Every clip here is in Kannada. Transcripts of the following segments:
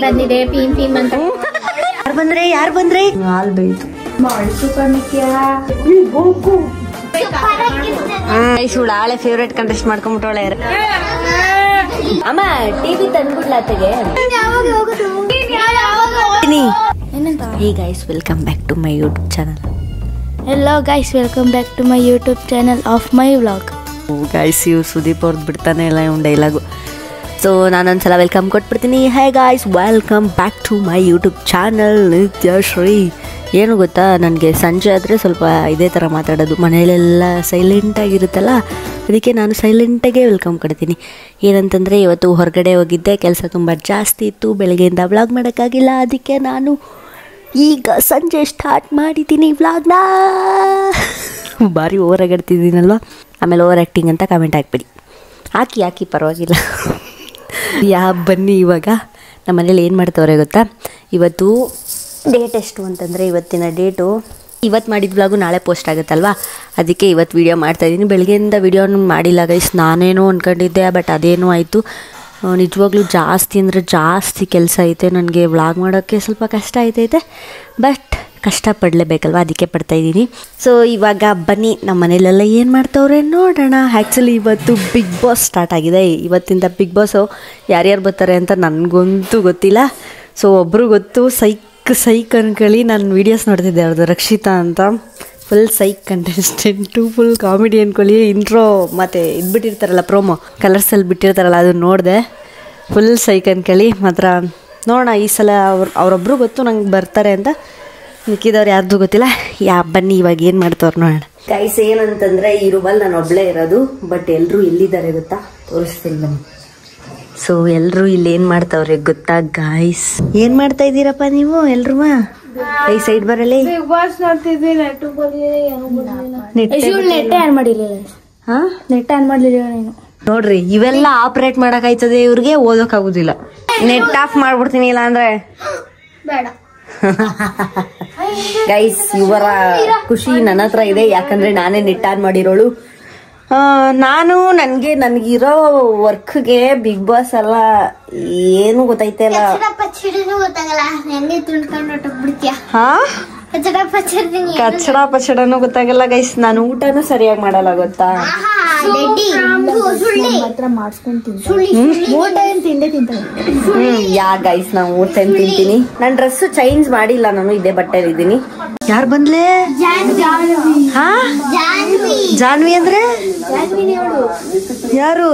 ಬಂದಿದೆ ಪೀಮ್ ಅಂತ. ಯಾರು ಬಂದ್ರೆ ಹಾಲ್ ಬೇಯ್ತು. ಆಳೆ ಫೇವ್ರೇಟ್ ಕಂಟೆಸ್ಟ್ ಮಾಡ್ಕೊಂಡ್ಬಿಟ್ಟವಳೆ. ಅಮ್ಮ ಟಿವಿ ತಂದ್ಬಿಡ್ಲಾತೆಗೆ. Hey guys, welcome back to my YouTube channel. Hello guys, welcome back to my YouTube channel of my vlog. Guys, ಇವ್ ಸುದೀಪ್ ಅವ್ರದ್ದು ಬಿಡ್ತಾನೆ ಇಲ್ಲ ಇವ್ನ ಡೈಲಾಗು. ಸೊ ನಾನೊಂದ್ಸಲ ವೆಲ್ಕಮ್ ಕೊಟ್ಬಿಡ್ತೀನಿ. Hi guys, welcome back to my YouTube channel Nithyashree. ಏನು ಗೊತ್ತಾ, ನನಗೆ ಸಂಜೆ ಆದರೆ ಸ್ವಲ್ಪ ಇದೇ ಥರ ಮಾತಾಡೋದು, ಮನೆಯಲ್ಲೆಲ್ಲ ಸೈಲೆಂಟಾಗಿರುತ್ತಲ್ಲ, ಅದಕ್ಕೆ ನಾನು ಸೈಲೆಂಟಾಗೇ ವೆಲ್ಕಮ್ ಕೊಡ್ತೀನಿ. ಏನಂತಂದರೆ ಇವತ್ತು ಹೊರಗಡೆ ಹೋಗಿದ್ದೆ, ಕೆಲಸ ತುಂಬ ಜಾಸ್ತಿ ಇತ್ತು, ಬೆಳಗ್ಗೆಯಿಂದ ವ್ಲಾಗ್ ಮಾಡೋಕ್ಕಾಗಿಲ್ಲ. ಅದಕ್ಕೆ ನಾನು ಈಗ ಸಂಜೆ ಸ್ಟಾರ್ಟ್ ಮಾಡಿದ್ದೀನಿ ವ್ಲಾಗ್ನ. ಭಾರಿ ಓವರ್ ಆಗಿಡ್ತಿದ್ದೀನಲ್ವ, ಆಮೇಲೆ ಓವರ್ ಆ್ಯಕ್ಟಿಂಗ್ ಅಂತ ಕಮೆಂಟ್ ಹಾಕ್ಬಿಡಿ. ಹಾಕಿ ಪರವಾಗಿಲ್ಲ. ಬನ್ನಿ ಇವಾಗ ನಮ್ಮ ಮನೇಲಿ ಏನು ಮಾಡ್ತವ್ರೆ ಗೊತ್ತಾ, ಇವತ್ತು ಡೇಟ್ ಎಷ್ಟು ಅಂತಂದರೆ, ಇವತ್ತಿನ ಡೇಟು ಇವತ್ತು ಮಾಡಿದ ವ್ಲಾಗು ನಾಳೆ ಪೋಸ್ಟ್ ಆಗುತ್ತಲ್ವ, ಅದಕ್ಕೆ ಇವತ್ತು ವೀಡಿಯೋ ಮಾಡ್ತಾಯಿದ್ದೀನಿ. ಬೆಳಗ್ಗೆಯಿಂದ ವೀಡಿಯೋನು ಮಾಡಿಲ್ಲ ಗೈಸ್, ನಾನೇನೋ ಅಂದ್ಕೊಂಡಿದ್ದೆ, ಬಟ್ ಅದೇನೋ ಆಯಿತು. ನಿಜವಾಗ್ಲೂ ಜಾಸ್ತಿ ಅಂದರೆ ಜಾಸ್ತಿ ಕೆಲಸ ಐತೆ ನನಗೆ, ವ್ಲಾಗ್ ಮಾಡೋಕ್ಕೆ ಸ್ವಲ್ಪ ಕಷ್ಟ ಆಯ್ತೈತೆ, ಬಟ್ ಕಷ್ಟಪಡಲೇಬೇಕಲ್ವ, ಅದಕ್ಕೆ ಪಡ್ತಾಯಿದ್ದೀನಿ. ಸೊ ಇವಾಗ ಬನ್ನಿ ನಮ್ಮ ಮನೇಲೆಲ್ಲ ಏನು ಮಾಡ್ತವ್ರೆ ನೋಡೋಣ. ಆ್ಯಕ್ಚುಲಿ ಇವತ್ತು ಬಿಗ್ ಬಾಸ್ ಸ್ಟಾರ್ಟ್ ಆಗಿದೆ. ಇವತ್ತಿಂದ ಬಿಗ್ ಬಾಸು ಯಾರ್ಯಾರು ಬರ್ತಾರೆ ಅಂತ ನನಗಂತೂ ಗೊತ್ತಿಲ್ಲ. ಸೊ ಒಬ್ಬರು ಗೊತ್ತು, ಸೈಕ್ ಅನ್ಕೊಳ್ಳಿ. ನಾನು ವೀಡಿಯೋಸ್ ನೋಡ್ತಿದ್ದೆ ಅವ್ರದ್ದು, ರಕ್ಷಿತಾ ಅಂತ, full psych contestant, full comedy ಅಂದ್ಕೊಳ್ಳಿ. ಇಂಟ್ರೋ ಮತ್ತು ಇದು ಬಿಟ್ಟಿರ್ತಾರಲ್ಲ, ಪ್ರೋಮೋ ಕಲರ್ಸಲ್ಲಿ ಬಿಟ್ಟಿರ್ತಾರಲ್ಲ, ಅದು ನೋಡಿದೆ. ಫುಲ್ ಸೈಕ್ ಅಂದ್ಕೊಳ್ಳಿ. ಮಾತ್ರ ನೋಡೋಣ, ಈ ಸಲ ಅವರೊಬ್ಬರು ಗೊತ್ತು ನಂಗೆ ಬರ್ತಾರೆ ಅಂತ, ಮಿಕ್ಕಿದವ್ರು ಯಾರ್ದು ಗೊತ್ತಿಲ್ಲ. ಬನ್ನಿ ಇವಾಗ ಏನು ಮಾಡ್ತವ್ರು ನೋಡೋಣ. ಗೈಸ್ ಏನಂತಂದರೆ, ಈ ರೂಮಲ್ಲಿ ನಾನು ಒಬ್ಬಳೇ ಇರೋದು, ಬಟ್ ಎಲ್ಲರೂ ಎಲ್ಲಿದ್ದಾರೆ ಗೊತ್ತಾ, ತೋರಿಸ್ತೀನಿ ಬನ್ನಿ. ಸೊ ಎಲ್ಲರೂ ಇಲ್ಲಿ ಏನು ಮಾಡ್ತಾವ್ರೆ ಗೊತ್ತಾ ಗೈಸ್, ಏನು ಮಾಡ್ತಾ ಇದ್ದೀರಪ್ಪ ನೀವು ಎಲ್ರೂ? ಈ ಸೈಡ್ ಬರಲಿ. ನೋಡ್ರಿ, ಇವೆಲ್ಲ ಆಪರೇಟ್ ಮಾಡಕ್ ಆಯ್ತದೆ ಇವ್ರಿಗೆ, ಓದೋಕ್ ಆಗುದಿಲ್ಲ. ನೆಟ್ ಆಫ್ ಮಾಡ್ಬಿಡ್ತೀನಿ, ಇಲ್ಲ ಅಂದ್ರೆ ಬೇಡ. ಗೈಸ್ ಇವರ ಖುಷಿ ನನ್ನ ಹತ್ರ ಇದೆ, ಯಾಕಂದ್ರೆ ನಾನೇ ನೆಟ್ ಆನ್ ಮಾಡಿರೋಳು. ನನಗಿರೋ ವರ್ಕ್ಗೆ ಬಿಗ್ ಬಾಸ್ ಎಲ್ಲ ಏನು ಗೊತ್ತೈತಲ್ಲ. ಕಚ್ಚಡ ಪಚ್ಚಡನೂ ಗೊತ್ತಾಗಲ್ಲ ಗೈಸ್. ನಾನು ಊಟನೂ ಸರಿಯಾಗಿ ಮಾಡಲ್ಲ ಗೊತ್ತಾ. ಯಾ ಗೈಸ್, ನಾವು ಊಟ ತಿಂತೀನಿ. ನನ್ನ ಡ್ರೆಸ್ ಚೇಂಜ್ ಮಾಡಿಲ್ಲ, ನಾನು ಇದೇ ಬಟ್ಟೆಲಿ ಇದ್ದೀನಿ. ಯಾರು ಬಂದ್ಲೆ? ಜಾನ್ವಿ ಅಂದ್ರೆ ಯಾರು?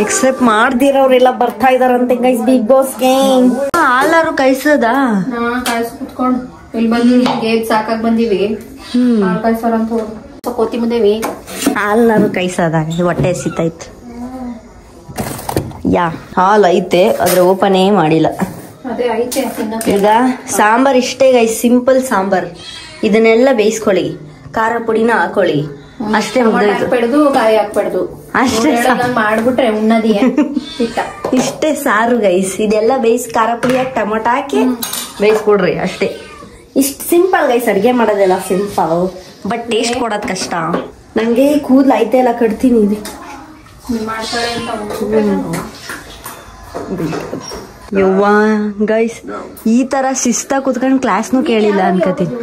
ಎಕ್ಸೆಪ್ಟ್ ಮಾಡ್ದಿರೋರೆಲ್ಲ ಬರ್ತಾ ಇದಾರಂತೆ ಗೈಸ್ ಬಿಗ್ ಬಾಸ್ಗೆ. ಎಲ್ಲಾರು ಕಳ್ಸದ ಕುತ್ಕೊಂಡು ಇಲ್ಲಿ ಬಂದಿವಿ, ಗೇಟ್ ಸಾಕಾಗ್ ಬಂದಿವಿ, ಕಳ್ಸೋರ ಅಂತ ಕೋತಿ ಬಂದೇವಿ. ಎಲ್ಲಾರು ಕೈಸದ, ಹೊಟ್ಟೆ ಹಸಿತೈತೆ. ಯಾ ಹಾಲ್ ಐತೆ, ಆದ್ರೆ ಓಪನ್ ಮಾಡಿಲ್ಲ. ಈಗ ಸಾಂಬಾರ್ ಇಷ್ಟೇ ಗೈಸ್, ಸಿಂಪಲ್ ಸಾಂಬಾರ್. ಇದನ್ನೆಲ್ಲ ಬೇಯಿಸ್ಕೊಳ್ಳಿ, ಖಾರ ಪುಡಿನ ಹಾಕೊಳ್ಳಿ, ಅಷ್ಟೇ. ಹಾಕ್ಬಿಡ್ದು ಕಾಯಿ ಹಾಕ್ಬಿಡ್ದು ಅಷ್ಟೇ ಮಾಡ್ಬಿಟ್ರೆ ಉಣ್ಣದಿಯ ಇಷ್ಟೇ ಸಾರು ಗೈಸ್. ಇದೆಲ್ಲ ಬೇಯಿಸಿ ಖಾರ ಪುಡಿ ಹಾಕಿ ಟೊಮೊಟೊ ಹಾಕಿ ಬೇಯಿಸ್ಕೊಡ್ರಿ ಅಷ್ಟೇ. ಇಷ್ಟು ಸಿಂಪಲ್ ಗೈಸ್, ಅಡ್ಗೆ ಮಾಡೋದೆಲ್ಲ ಸಿಂಪಲ್, ಬಟ್ ಟೇಸ್ಟ್ ಕೊಡೋದ್ ಕಷ್ಟ. ನಂಗೆ ಕೂದಲು ಐತೆ ಎಲ್ಲ ಕಟ್ತೀನಿ ಇದು. ಯವ್ವಾ ಗೈಸ್, ಈ ತರ ಶಿಸ್ತ ಕುತ್ಕೊಂಡು ಕ್ಲಾಸ್ನು ಕೇಳಿಲ್ಲ ಅನ್ಕತೀನಿ.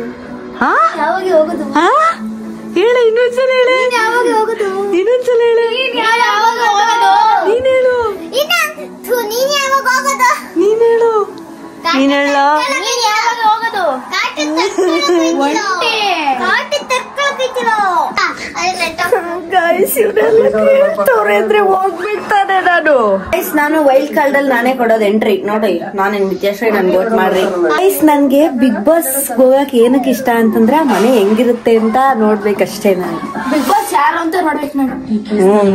ಹೇಳ ಇನ್ನೊಂದ್ಸಲ, ಹೇಳ ಇನ್ನೊಂದ್ಸಲ, ಹೇಳ ನೀನೇಳು, ನೀನೇಳು, ನೀನೇಳ. ಹೋಗ್ಬಿಡ್ತಾನೆ ನಾನು ವೈಲ್ಡ್ ಕಾರ್ಡ್ ಅಲ್ಲಿ ನಾನೇ ಕೊಡೋದು ಎಂಟ್ರಿ. ನೋಡಿ, ನಾನೇನ್ ವಿದ್ಯಾಶ್ರೀ, ನನ್ಗೆ ವೋಟ್ ಮಾಡ್ರಿ ಗೈಸ್. ನನ್ಗೆ ಬಿಗ್ ಬಾಸ್ ಹೋಗಕ್ ಏನಕ್ಕೆ ಇಷ್ಟ ಅಂತಂದ್ರೆ, ಮನೆ ಹೆಂಗಿರುತ್ತೆ ಅಂತ ನೋಡ್ಬೇಕಷ್ಟೇ. ನಾನು ಬಿಗ್ ಬಾಸ್ ಯಾರು ಅಂತ ನೋಡ್ಬೇಕು ನಾನು.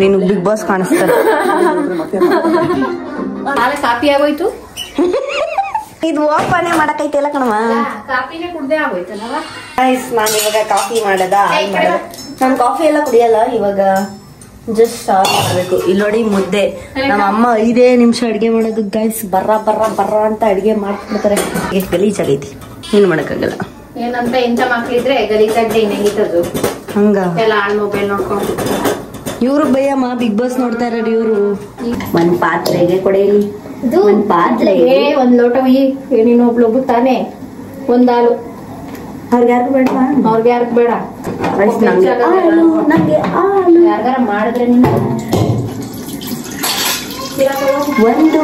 ನೀನು ಬಿಗ್ ಬಾಸ್ ಕಾಣಿಸ್ತಾನೆ. ಕಾಪಿ ಆಗೋಯ್ತು, ಇದು ಓಪನ್ ಮಾಡಕೈತಿಲ್ಲ ಕಣವ. ಕಾಪಿನೇ ಕುಡ್ದೆ ಆಗೋಯ್ತಲ್ಲ ಗೈಸ್. ನಾನು ಇವಾಗ ಕಾಫಿ ಮಾಡದ, ನಾನು ಕಾಫಿ ಎಲ್ಲ ಕುಡಿಯಲ್ಲ ಇವಾಗ, ಜಸ್ಟ್ ಆನ್ ಮಾಡಬೇಕು. ಇಲ್ಲಿ ನೋಡಿ ಮುದ್ದೆ, ನಮ್ಮ ಅಮ್ಮ 5 ನಿಮಿಷ ಅಡ್ಗೆ ಮಾಡೋದು ಗೈಸ್. ಬರ್ರ ಅಂತ ಅಡ್ಗೆ ಮಾಡ್ಬಿಡ್ತಾರೆ. ಗಲೀಜ್ ಆಗೈತಿ, ಏನು ಮಾಡಕ್ಕಾಗಲ್ಲ. ಏನಂತ ಎಂತ ಮಕ್ಳಿದ್ರೆ ಗಲೀಜಾಗ್ದೆ ಇನ್ನಂಗಿತ್ತದು ಹಂಗ ಎಲ್ಲ ಆಳ್ ಮೊಬೈಲ್ ನೋಡ್ಕೊಂಡು ಇವ್ರು ಬೈಯಮ್ಮ ಬಿಗ್ ಬಾಸ್ ನೋಡ್ತಾ ಇರೋರು ಇವ್ರು. ಒಂದ್ ಪಾತ್ರೆಗೆ ಕೊಡೇಲಿ ಒಂದ್ ಪಾತ್ರೆಗೆ ಒಂದ್ ಲೋಟ ನೀನು ಒಬ್ಳು ತಾನೆ ಒಂದ್ ಹಾಲು ಅವ್ರಿಗೆ ಯಾರು ಬೇಡ ಅವ್ರಿಗೆ ಯಾರಿಗ್ ಬೇಡ ಯಾರಿಗಾರ ಮಾಡಿದ್ರೆ ನೀನು ಒಂದು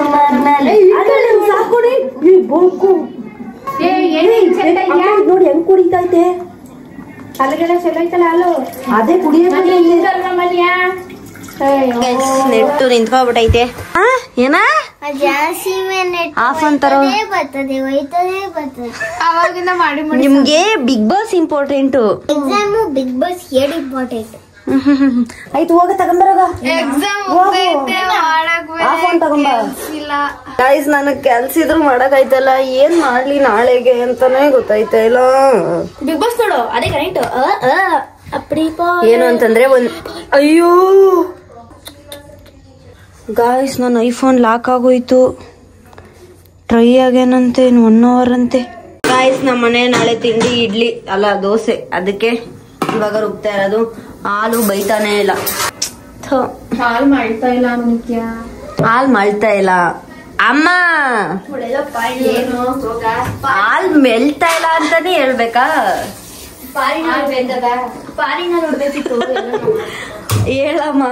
ನೋಡಿ ಹೆಂಗ್ ಕುಡಿತೈತೆ ಅಲ್ಲಿಗೆಲ್ಲ ಚೆಲ್ಲೈತಲ್ಲ ಹಾಲು ಅದೇ ನೆಟ್ಟು ನಿಂತ್ಕೊಬಿಟ್ಟೈತೆ ಏನ ಆಫ್ ಅಂತಾರ ಅವಾಗಿಂದ ಮಾಡಿ ನಿಮ್ಗೆ Bigg Boss important exam Bigg Boss ಏಡ್ ಇಂಪಾರ್ಟೆಂಟ್ ಆಯ್ತು ಹೋಗ ತಗೊಂಬರೋಗ ಎಕ್ಸಾಮ್ ಗೈಸ್ ನನಗ್ ಕೆಲ್ಸ ಇದ್ರು ಮಾಡಕ್ ಆಯ್ತಲ್ಲ ಏನ್ ಮಾಡ್ಲಿ ನಾಳೆಗೆ ಅಂತಾನೆ ಗೊತ್ತಾಯ್ತಾ ಇಲ್ಲ. ಬಿಗ್ ಬಾಸ್ ನೋಡು ಅದೇ ಕರೆಕ್ಟ್ ಏನು ಅಂತಂದ್ರೆ ಅಯ್ಯೋ ಗಾಯ್ಸ್ ನನ್ನ ಐಫೋನ್ ಲಾಕ್ ಆಗೋಯ್ತು. ಟ್ರೈ ಆಗೇನಂತೆ 1 hour ಅಂತೆ. ಗಾಯ್ಸ್ ನಮ್ಮ ಮನೆ ನಾಳೆ ತಿಂಡಿ ಇಡ್ಲಿ ಅಲ್ಲ ದೋಸೆ, ಅದಕ್ಕೆ ಇವಾಗ ರುಬ್ತಾ ಇರೋದು. ಹಾಲು ಬೈತಾನೆ ಇಲ್ಲ, ಹಾಲು ಮಾಡ್ತಾ ಇಲ್ಲ ಮುಖ್ಯ, ಹಾಲ್ ಮಳ್ತಾ ಇಲ್ಲ ಅಮ್ಮ, ಹಾಲ್ ಮೆಲ್ತಾ ಇಲ್ಲ ಅಂತಾನೆ ಹೇಳ್ಬೇಕಾ? ಹೇಳಮ್ಮ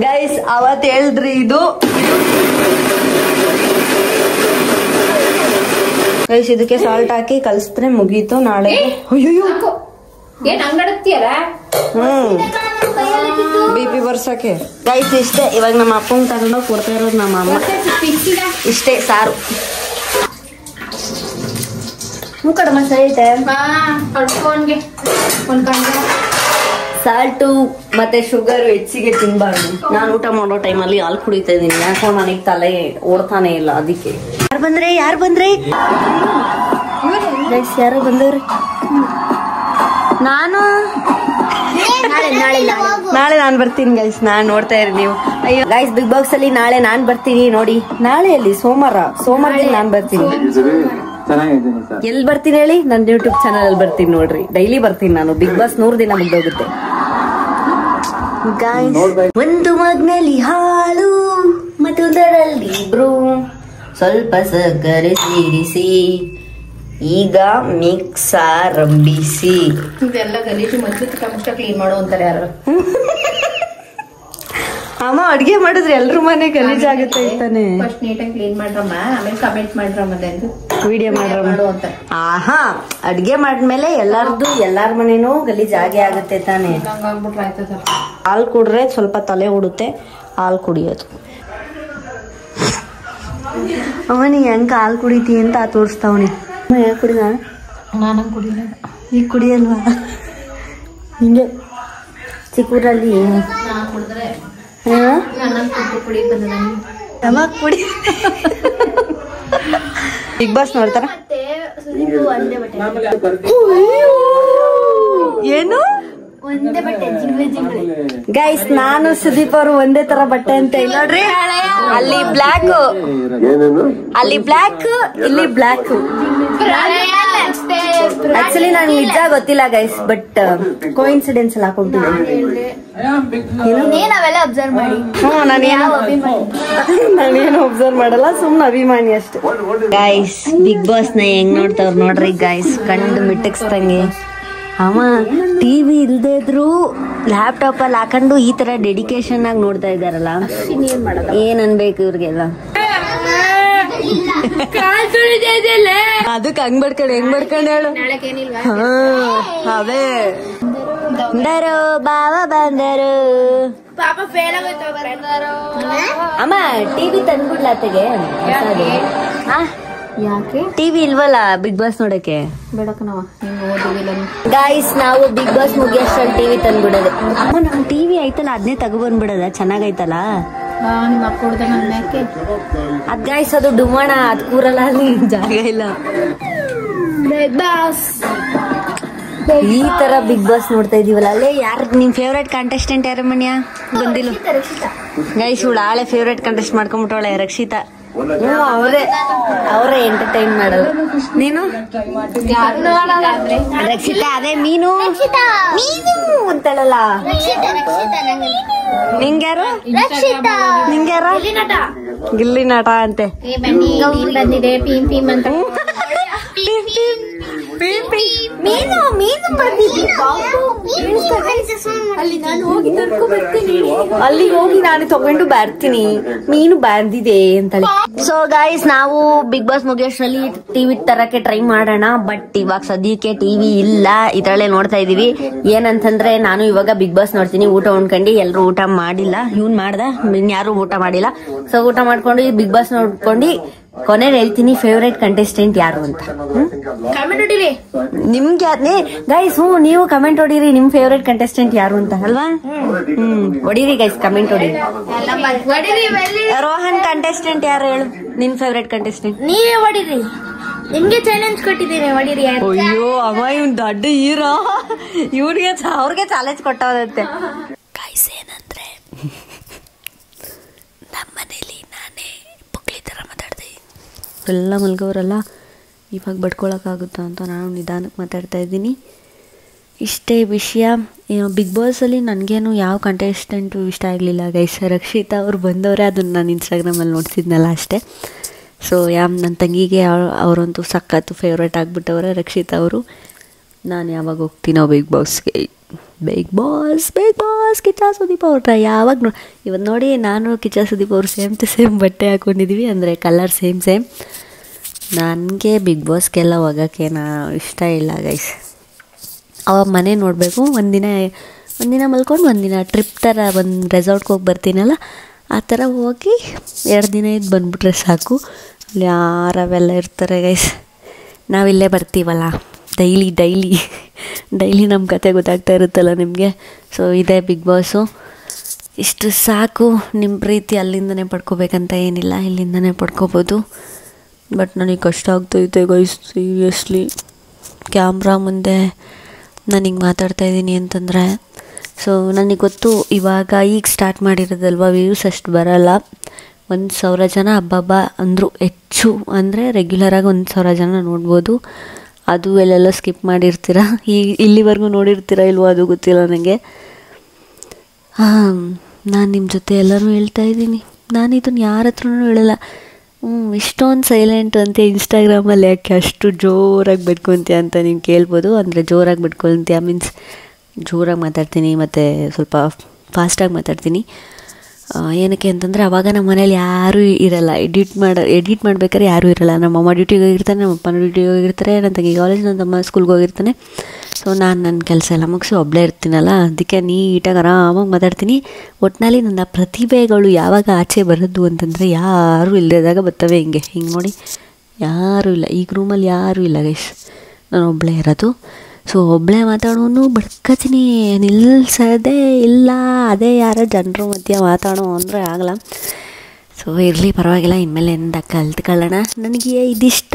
ಗೈಸ್, ಅವತ್ ಹೇಳಿದ್ರಿ ಇದು ಗೈಸ್ ಇದಕ್ಕೆ ಸಾಲ್ಟ್ ಹಾಕಿ ಕಲ್ಸಿದ್ರೆ ಮುಗೀತು. ನಾಳೆ ಏನ್ ಅಂಗಡತ್ತೀಯಲ್ಲ BP ಬರ್ಸಕ್ಕೆ ಗೈಸ್ ಇಷ್ಟೇ. ಇವಾಗ ನಮ್ಮ ಅಪ್ಪಂಗ್ ತಗೊಂಡೋಗಿ ಕೊಡ್ತಾ ಇರೋದು ನಮ್ಮ ಅಮ್ಮ. ಇಷ್ಟೇ ಸಾರು. ಕಡಿಮೆ ಸರಿ ಐತೆ. ಸಾಲ್ಟು ಮತ್ತೆ ಶುಗರ್ ಹೆಚ್ಚಿಗೆ ತಿನ್ಬಾರ್ದು. ನಾನು ಊಟ ಮಾಡೋ ಟೈಮಲ್ಲಿ ಹಾಲು ಕುಡಿತಾ ಇದೀನಿ, ಯಾಕೋ ನನಗೆ ತಲೆ ಓಡ್ತಾನೆ ಇಲ್ಲ. ಅದಕ್ಕೆ ಯಾರು ಬಂದ್ರೆ ಗೈಸ್ ಯಾರು ಬಂದವ್ರಿ? ನಾನು ನಾಳೆ ನಾನ್ ಬರ್ತೀನಿ ಗೈಸ್. ನಾನ್ ನೋಡ್ತಾ ಇರಿ ನೀವು. ಅಯ್ಯೋ ಗೈಸ್ ಬಿಗ್ ಬಾಕ್ಸ್ ಅಲ್ಲಿ ನಾಳೆ ನಾನ್ ಬರ್ತೀನಿ ನೋಡಿ. ನಾಳೆ ಅಲ್ಲಿ ಸೋಮವಾರ ನಾನ್ ಬರ್ತೀನಿ. ಎಲ್ಲಿ ಬರ್ತೀನಿ ಹೇಳಿ? ನನ್ನ ಯೂಟ್ಯೂಬ್ ಚಾನಲ್ ಅಲ್ಲಿ ಬರ್ತೀನಿ ನೋಡ್ರಿ. ಡೈಲಿ ಬರ್ತೀನಿ ನಾನು. ಬಿಗ್ ಬಾಸ್ 100 ದಿನ ಮುಗ್ದೋಗುತ್ತೆ ಗೈಸ್. ಒಂದು ಮಗ್ನಲ್ಲಿ ಹಾಲು ಮತ್ತೊಂದರಲ್ಲಿ ಇಬ್ರು ಸ್ವಲ್ಪ ಸಕ್ಕರೆ ಸೇರಿಸಿ ಈಗ ಮಿಕ್ಸ್ ಆರಂಭಿಸಿ. ಇದೆಲ್ಲ ಗಲೀಜು ಮುಂಚೆ ಕಮಿಷ ಕ್ಲೀನ್ ಮಾಡೋ ಅಂತಾರೆ ಯಾರು? ಅಮ್ಮ ಅಡ್ಗೆ ಮಾಡಿದ್ರೆ ಎಲ್ರು ಮನೆ ಗಲೀಜ್ ಆಗುತ್ತೆ ಅಂತಾನೆ. ಫಸ್ಟ್ ನೀಟಾಗಿ ಕ್ಲೀನ್ ಮಾಡ್ರಮ್ಮ, ಆಮೇಲೆ ಕಮೆಂಟ್ ಮಾಡ್ರಮ್ಮ, ವಿಡಿಯೋ ಮಾಡ್ರಮ್ಮ ಅಂತ. ಆಹಾ, ಅಡ್ಗೆ ಮಾಡ್ಮೇಲೆ ಎಲ್ಲಾರ ಮನೇನೂ ಗಲೀಜ್ ಆಗೇ ಆಗುತ್ತೆ ತಾನೆ. ಹಾಲು ಕುಡ್ರೆ ಸ್ವಲ್ಪ ತಲೆ ಉಡುತ್ತೆ, ಹಾಲು ಕುಡಿಯೋದು. ಅವನಿ ಹೆಂಗ ಹಾಲು ಕುಡಿತಿ ಅಂತ ತೋರಿಸ್ತಾವನಿ. ಕುಡಿದ ನಾನು ಕುಡಿಲ್ಲ, ಈಗ ಕುಡಿಯಲ್ವಾ? ಹಿಂಗೆ ಚಿಕ್ಕೂರಲ್ಲಿ ಕುಡಿದ್ರೆ ಕುಡಿ. ಬಿಗ್ ಬಾಸ್ ನೋಡ್ತಾರ? ಏನು ಗೈಸ್, ನಾನು ಸುದೀಪ್ ಅವರು ಒಂದೇ ತರ ಬಟ್ಟೆ ಅಂತ ನೋಡ್ರಿ. ಅಲ್ಲಿ ಬ್ಲಾಕ್, ಇಲ್ಲಿ ಬ್ಲಾಕ್. ಆಕ್ಚುಲಿ ನಂಗೆ ನಿಜ ಗೊತ್ತಿಲ್ಲ ಗೈಸ್, ಬಟ್ ಕೋಇನ್ಸಿಡೆನ್ಸ್ ಎಲ್ಲ ಹಾಕೊಂಡಿದ್ದೀನಿ. ನಾನೇನು ಅಬ್ಸರ್ವ್ ಮಾಡಲ್ಲ, ಸುಮ್ನೆ ಅಭಿಮಾನಿ ಅಷ್ಟೇ. ಗೈಸ್ ಬಿಗ್ ಬಾಸ್ ನ ಹೆಂಗ್ ನೋಡ್ತಾವ್ರ ನೋಡ್ರಿ ಗೈಸ್, ಕಂಡು ಮಿಟ್ಟಕ್ಸ್ದಂಗೆ. ಅಮ್ಮ ಟಿವಿ ಇಲ್ದೇ ಇದ್ರು ಲ್ಯಾಪ್ಟಾಪ್ ಅಲ್ಲಿ ಹಾಕೊಂಡು ಈ ತರ ಡೆಡಿಕೇಶನ್ ಆಗಿ ನೋಡ್ತಾ ಇದಾರಲ್ಲ, ಏನ್ ಅನ್ಬೇಕು ಇವ್ರಿಗೆಲ್ಲ? ಅದಕ್ಕೆ ಹೆಂಗ್ ಬಡ್ಕೊಂಡು ಹೇಳು. ಅದೇ ಬಂದರು ಬಾಬಾ ಬಂದರು. ಅಮ್ಮ ಟಿವಿ ತಂದ್ಬಿಡ್ಲಾತೆಗೆ. ಯಾಕೆ ಟಿವಿ ಇಲ್ವಲ್ಲ ಬಿಗ್ ಬಾಸ್ ನೋಡಕ್ಕೆ? ಬೇಡಕನವ, ಗಾಯ್ಸ್ ನಾವು ಬಿಗ್ ಬಾಸ್ ಮುಗಿಯಷ್ಟಲ್ಲಿ ಟಿವಿ ತಂದ್ಬಿಡೋದು. ಅಮ್ಮ ನಮ್ ಟಿವಿ ಐತಲ್ಲ ಅದನ್ನೇ ತಗೊಬಂದ್ಬಿಡೋದ? ಚೆನ್ನಾಗೈತಲ್ಲ ನಿಮ್ಮ ಅಪ್ಪ ಹೊಡ್ದ ನನ್ನ ಯಾಕೆ? ಅದ್ ಗಾಯ್ಸ್ ಅದು ಡುಮ್ಮಣ, ಅದ್ ಕೂರಲ್ಲ, ಅಲ್ಲಿ ಜಾಗ ಇಲ್ಲ. ಈ ತರ ಬಿಗ್ ಬಾಸ್ ನೋಡ್ತಾ ಇದೀವಲ್ಲ. ಅಲ್ಲೇ ಯಾರು ನಿಮ್ ಫೇವ್ರೇಟ್ ಕಂಟೆಸ್ಟೆಂಟ್ ಯಾರು? ಮನ್ಯ ಬಂದಿಲ್ಲ ಗೈಸ್. ಇವಳು ಆಳೆ ಫೇವ್ರೇಟ್ ಕಂಟೆಸ್ಟ್ ಮಾಡ್ಕೊಂಡ್ಬಿಟ್ಟವಳೆ ರಕ್ಷಿತಾ. ಅವರೇ ಎಂಟರ್ಟೈನ್ ಮಾಡೋದು. ನೀನು ರಕ್ಷಿತಾ ಅದೇ ಮೀನು ಅಂತಳಲ್ಲ. ನಿಂಗ್ಯಾರು ಗಿಲ್ಲಿ ನಟ ಅಂತೆ. ಬಂದಿದೆ ಪೀಮ್ ಪೀಮ್ ಅಂತ. ಮೀನು ಅಲ್ಲಿ ಹೋಗಿ ನಾನು ತಗೊಂಡು ಬರ್ತೀನಿ. ಮೀನು ಬಂದಿದೆ ಅಂತೇಳಿ. ಸೊ ಗೈಸ್, ನಾವು ಬಿಗ್ ಬಾಸ್ ಮುಗಿಯೋಷ್ಟ್ರಲ್ಲಿ ಟಿವಿ ತರಕ್ಕೆ ಟ್ರೈ ಮಾಡೋಣ. ಬಟ್ ಇವಾಗ ಸದ್ಯಕ್ಕೆ ಟಿವಿ ಇಲ್ಲ, ಇದ್ರಲ್ಲೇ ನೋಡ್ತಾ ಇದೀವಿ. ಏನಂತಂದ್ರೆ ನಾನು ಇವಾಗ ಬಿಗ್ ಬಾಸ್ ನೋಡ್ತೀನಿ. ಊಟ ಉಣ್ಕೊಂಡು ಎಲ್ಲರೂ ಊಟ ಮಾಡಿಲ್ಲ. ಇವ್ನ್ ಮಾಡ್ದ, ಇನ್ಯಾರು ಊಟ ಮಾಡಿಲ್ಲ. ಸೊ ಊಟ ಮಾಡ್ಕೊಂಡು ಬಿಗ್ ಬಾಸ್ ನೋಡ್ಕೊಂಡು ಕೊನೆಗೆ ಹೇಳ್ತೀನಿ ಫೇವ್ರೇಟ್ ಕಂಟೆಸ್ಟೆಂಟ್ ಯಾರು ಅಂತ. ಕಮೆಂಟ್ ಹೊಡಿರಿ ನಿಮ್ಗೆ ಗೈಸ್. ನೀವು ಕಮೆಂಟ್ ಹೊಡೀರಿ ನಿಮ್ ಫೇವ್ರೇಟ್ ಕಂಟೆಸ್ಟೆಂಟ್ ಯಾರು ಅಂತ ಅಲ್ವಾ? ಹೊಡೀರಿ ಗೈಸ್, ಕಮೆಂಟ್ ಹೊಡೀರಿ. ರೋಹನ್ ಕಂಟೆಸ್ಟೆಂಟ್ ಯಾರು ಹೇಳು, ನಿನ್ ಫೇವ್ರೇಟ್ ಕಂಟೆಸ್ಟೆಂಟ್? ನೀವೇ ಹೊಡಿರಿ, ನಿಮ್ಗೆ ಚಾಲೆಂಜ್ ಕೊಟ್ಟಿದ್ದೀನಿ, ಹೊಡಿರಿ. ಅಯ್ಯೋ ಅಮ್ಮ, ಇವ್ನ್ ದೊಡ್ಡ ಹೀರೋ. ಅವ್ರಿಗೆ ಚಾಲೆಂಜ್ ಕೊಟ್ಟವದಂತೆ. ಗೈಸ್ ಏನಂದ್ರೆ ನಮ್ಮನೇಲಿ ನಾನೇ ಪುಕ್ಲಿ ತರ ಮಾತಾಡ್ತಾ ಇದ್ದೀನಿ. ಎಲ್ಲ ಮಲ್ಗೋರಲ್ಲ, ಇವಾಗ ಬಡ್ಕೊಳಕ್ಕಾಗುತ್ತಾ ಅಂತ ನಾನು ನಿಧಾನಕ್ಕೆ ಮಾತಾಡ್ತಾ ಇದ್ದೀನಿ. ಇಷ್ಟೇ ವಿಷಯ. ಬಿಗ್ ಬಾಸಲ್ಲಿ ನನಗೇನು ಯಾವ ಕಂಟೆಸ್ಟೆಂಟು ಇಷ್ಟ ಆಗಲಿಲ್ಲ ಗೈಸ್. ರಕ್ಷಿತಾ ಅವ್ರು ಬಂದವರೇ, ಅದನ್ನು ನಾನು ಇನ್ಸ್ಟಾಗ್ರಾಮಲ್ಲಿ ನೋಡ್ತಿದ್ನಲ್ಲ ಅಷ್ಟೇ. ಸೊ ನನ್ನ ತಂಗಿಗೆ ಅವರಂತೂ ಸಖತ್ತು ಫೇವ್ರೇಟ್ ಆಗಿಬಿಟ್ಟವ್ರೆ ರಕ್ಷಿತಾ ಅವರು. ನಾನು ಯಾವಾಗ ಹೋಗ್ತೀನೋ ಬಿಗ್ ಬಾಸ್ಗೆ, ಬಿಗ್ ಬಾಸ್ ಕಿಚ್ಚ ಸುದೀಪ್ ಅವ್ರ ಯಾವಾಗ ಇವತ್ತು ನೋಡಿ, ನಾನು ಕಿಚ್ಚ ಸುದೀಪ್ ಅವರು ಸೇಮ್ ಬಟ್ಟೆ ಹಾಕ್ಕೊಂಡಿದ್ದೀವಿ, ಅಂದರೆ ಕಲರ್ ಸೇಮ್. ನನಗೆ ಬಿಗ್ ಬಾಸ್ಗೆಲ್ಲ ಹೋಗೋಕ್ಕೆ ಇಷ್ಟ ಇಲ್ಲ ಗೈಸ್. ಅವಾಗ ಮನೆ ನೋಡಬೇಕು, ಒಂದಿನ ಮಲ್ಕೊಂಡು ಒಂದಿನ ಟ್ರಿಪ್ ಥರ ಒಂದು ರೆಸಾರ್ಟ್ಗೆ ಹೋಗಿ ಬರ್ತೀನಲ್ಲ, ಆ ಥರ ಹೋಗಿ 2 ದಿನ ಇದ್ದು ಬಂದುಬಿಟ್ರೆ ಸಾಕು. ಅಲ್ಲಿ ಯಾರವೆಲ್ಲ ಇರ್ತಾರೆ ಗೈಸ್. ನಾವಿಲ್ಲೇ ಬರ್ತೀವಲ್ಲ ಡೈಲಿ ನಮ್ಮ ಕತೆ ಗೊತ್ತಾಗ್ತಾ ಇರುತ್ತಲ್ಲ ನಿಮಗೆ. ಸೊ ಇದೇ ಬಿಗ್ ಬಾಸು, ಇಷ್ಟು ಸಾಕು. ನಿಮ್ಮ ಪ್ರೀತಿ ಅಲ್ಲಿಂದನೇ ಪಡ್ಕೋಬೇಕಂತ ಏನಿಲ್ಲ, ಇಲ್ಲಿಂದನೇ ಪಡ್ಕೋಬೋದು. ಬಟ್ ನನಗೆ ಕಷ್ಟ ಆಗ್ತೈತೆ ಗೈಸ್, ಸೀರಿಯಸ್ಲಿ. ಕ್ಯಾಮ್ರಾ ಮುಂದೆ ನಾನೀಗ ಮಾತಾಡ್ತಾಯಿದ್ದೀನಿ ಅಂತಂದರೆ. ಸೊ ನನಗೆ ಗೊತ್ತು, ಈಗ ಸ್ಟಾರ್ಟ್ ಮಾಡಿರೋದಲ್ವ, ವ್ಯೂಸ್ ಅಷ್ಟು ಬರೋಲ್ಲ. 1,000 ಜನ ಹಬ್ಬ ಅಂದರು, ಹೆಚ್ಚು ಅಂದರೆ ರೆಗ್ಯುಲರಾಗಿ 1,000 ಜನ ನೋಡ್ಬೋದು. ಅದು ಎಲ್ಲೆಲ್ಲ ಸ್ಕಿಪ್ ಮಾಡಿರ್ತೀರ, ಇಲ್ಲಿವರೆಗೂ ನೋಡಿರ್ತೀರ ಇಲ್ವೋ ಅದು ಗೊತ್ತಿಲ್ಲ ನನಗೆ. ನಾನು ನಿಮ್ಮ ಜೊತೆ ಎಲ್ಲರೂ ಹೇಳ್ತಾ ಇದ್ದೀನಿ. ನಾನು ಇದನ್ನು ಯಾರ ಹತ್ರನೂ ಹೇಳಲ್ಲ. ಇಷ್ಟೊಂದು ಸೈಲೆಂಟ್ ಅಂತ ಇನ್ಸ್ಟಾಗ್ರಾಮಲ್ಲಿ ಯಾಕೆ ಅಷ್ಟು ಜೋರಾಗಿ ಬಿಟ್ಕೊತೀಯ ಅಂತ ನೀವು ಕೇಳ್ಬೋದು. ಅಂದರೆ ಜೋರಾಗಿ ಬಿಟ್ಕೊಳ್ತೀಯ ಮೀನ್ಸ್ ಜೋರಾಗಿ ಮಾತಾಡ್ತೀನಿ ಮತ್ತು ಸ್ವಲ್ಪ ಫಾಸ್ಟಾಗಿ ಮಾತಾಡ್ತೀನಿ. ಏನಕ್ಕೆ ಅಂತಂದರೆ ಅವಾಗ ನಮ್ಮ ಮನೇಲಿ ಯಾರೂ ಇರಲ್ಲ. ಎಡಿಟ್ ಮಾಡ್ಬೇಕಾದ್ರೆ ಯಾರೂ ಇರಲ್ಲ. ನಮ್ಮ ಅಮ್ಮ ಡ್ಯೂಟಿಗೆ ಹೋಗಿರ್ತಾನೆ, ನಮ್ಮ ಅಪ್ಪನ ಡ್ಯೂಟಿಗೆ ಹೋಗಿರ್ತಾರೆ, ನನ್ನ ತಂಗಿ ಕಾಲೇಜ್, ನನ್ನ ತಮ್ಮ ಸ್ಕೂಲ್ಗೆ ಹೋಗಿರ್ತಾನೆ. ಸೊ ನಾನು ನನ್ನ ಕೆಲಸ ಎಲ್ಲ ಮುಗಿಸಿ ಒಬ್ಬಳೇ ಇರ್ತೀನಲ್ಲ, ಅದಕ್ಕೆ ನೀಟಾಗಿ ಆರಾಮಾಗಿ ಮಾತಾಡ್ತೀನಿ. ಒಟ್ಟಿನಲ್ಲಿ ನನ್ನ ಪ್ರತಿಭೆಗಳು ಯಾವಾಗ ಆಚೆ ಬರೋದು ಅಂತಂದರೆ ಯಾರೂ ಇಲ್ಲದಾಗ ಬರ್ತವೆ. ಹಿಂಗೆ ನೋಡಿ, ಯಾರೂ ಇಲ್ಲ. ಈಗ ರೂಮಲ್ಲಿ ಯಾರೂ ಇಲ್ಲ ಗೈಸ್, ನಾನು ಒಬ್ಬಳೇ ಇರೋದು. ಸೊ ಒಬ್ಬಳೇ ಮಾತಾಡೋನು ಬಡ್ಕತೀನಿ, ನಿಲ್ಲಿಸೋದೇ ಇಲ್ಲ. ಅದೇ ಯಾರೋ ಜನರ ಮಧ್ಯೆ ಮಾತಾಡೋ ಅಂದರೆ ಆಗಲ್ಲ. ಸೊ ಇರಲಿ, ಪರವಾಗಿಲ್ಲ, ಇನ್ಮೇಲೆ ಎಂದ ಕಲ್ತ್ಕೊಳ್ಳೋಣ. ನನಗೆ ಇಷ್ಟ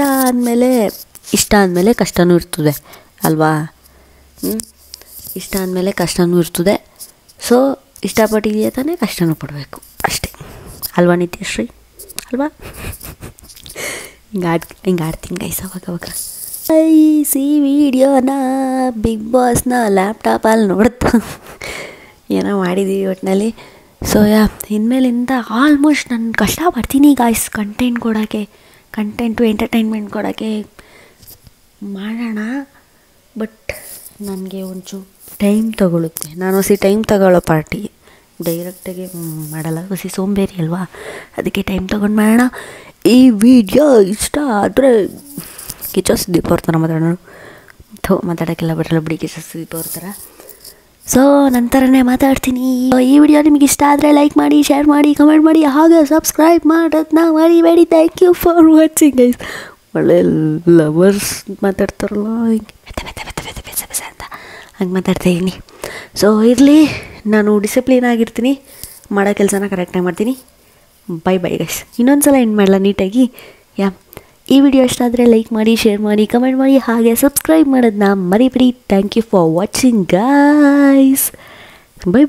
ಆದಮೇಲೆ ಕಷ್ಟನೂ ಇರ್ತದೆ ಅಲ್ವಾ? ಇಷ್ಟ ಆದಮೇಲೆ ಕಷ್ಟನೂ ಇರ್ತದೆ. ಸೊ ಇಷ್ಟಪಟ್ಟಿದೆಯಾ ತಾನೇ, ಕಷ್ಟನೂ ಪಡಬೇಕು ಅಷ್ಟೇ ಅಲ್ವಾ ನಿತ್ಯಶ್ರೀ? ಅಲ್ವಾ? ಹಿಂಗೆ ಆಡ್ತೀನಿ ಗೈಸ್ ಅವಾಗ. ಈ ವಿಡಿಯೋನ ಬಿಗ್ ಬಾಸ್ನ ಲ್ಯಾಪ್ಟಾಪಲ್ಲಿ ನೋಡ್ತಾ ಏನೋ ಮಾಡಿದ್ದೀವಿ ಒಟ್ಟಿನಲ್ಲಿ. ಸೊ ಇನ್ಮೇಲಿಂದ ಆಲ್ಮೋಸ್ಟ್ ನಾನು ಕಷ್ಟಪಡ್ತೀನಿ ಗಾಯ್ಸ್, ಕಂಟೆಂಟು ಎಂಟರ್ಟೈನ್ಮೆಂಟ್ ಕೊಡೋಕ್ಕೆ ಮಾಡೋಣ. ಬಟ್ ನನಗೆ ಒಂಚೂರು ಟೈಮ್ ತಗೊಳುತ್ತೆ. ನಾನು ಟೈಮ್ ತಗೊಳ್ಳೋ ಪಾರ್ಟಿ, ಡೈರೆಕ್ಟಾಗಿ ಮಾಡಲ್ಲ, ಸೋಂಬೇರಿ ಅಲ್ವಾ? ಅದಕ್ಕೆ ಟೈಮ್ ತೊಗೊಂಡು ಮಾಡೋಣ. ಈ ವಿಡಿಯೋ ಇಷ್ಟ ಆದರೆ ಕಿಚ್ಚ ಸುದೀಪ್ ಅವ್ರ ಥರ ಮಾತಾಡೋಕ್ಕೆಲ್ಲ ಬರಲ್ಲ ಬಿಡಿ, ಕಿಚ್ಚ ಸುದೀಪ್ ಅವ್ರ ಥರ. ಸೊ ನಂತರನೇ ಮಾತಾಡ್ತೀನಿ. ಈ ವಿಡಿಯೋ ನಿಮಗೆ ಇಷ್ಟ ಆದರೆ ಲೈಕ್ ಮಾಡಿ, ಶೇರ್ ಮಾಡಿ, ಕಮೆಂಟ್ ಮಾಡಿ, ಹಾಗೆ ಸಬ್ಸ್ಕ್ರೈಬ್ ಮಾಡೋದನ್ನ ಮರಿಬೇಡಿ. Thank you for watching guys. ಒಳ್ಳೆ ಲವರ್ಸ್ ಮಾತಾಡ್ತಾರಲ್ಲ ಹಿಂಗೆ ಬೆಸ ಅಂತ ಹಂಗೆ ಮಾತಾಡ್ತಾಯಿದ್ದೀನಿ. ಸೊ ಇರಲಿ, ನಾನು ಡಿಸಿಪ್ಲಿನ್ ಆಗಿರ್ತೀನಿ, ಮಾಡೋ ಕೆಲಸನ ಕರೆಕ್ಟಾಗಿ ಮಾಡ್ತೀನಿ. Bye guys. ಇನ್ನೊಂದು ಸಲ ಎಂಡ್ ಮಾಡಲ್ಲ ನೀಟಾಗಿ. ಈ ವಿಡಿಯೋ ಇಷ್ಟ ಆದರೆ ಲೈಕ್ ಮಾಡಿ, ಶೇರ್ ಮಾಡಿ, ಕಮೆಂಟ್ ಮಾಡಿ, ಹಾಗೆ ಸಬ್ಸ್ಕ್ರೈಬ್ ಮಾಡೋದನ್ನ ಮರಿಬೇಡಿ. Thank you for watching guys. By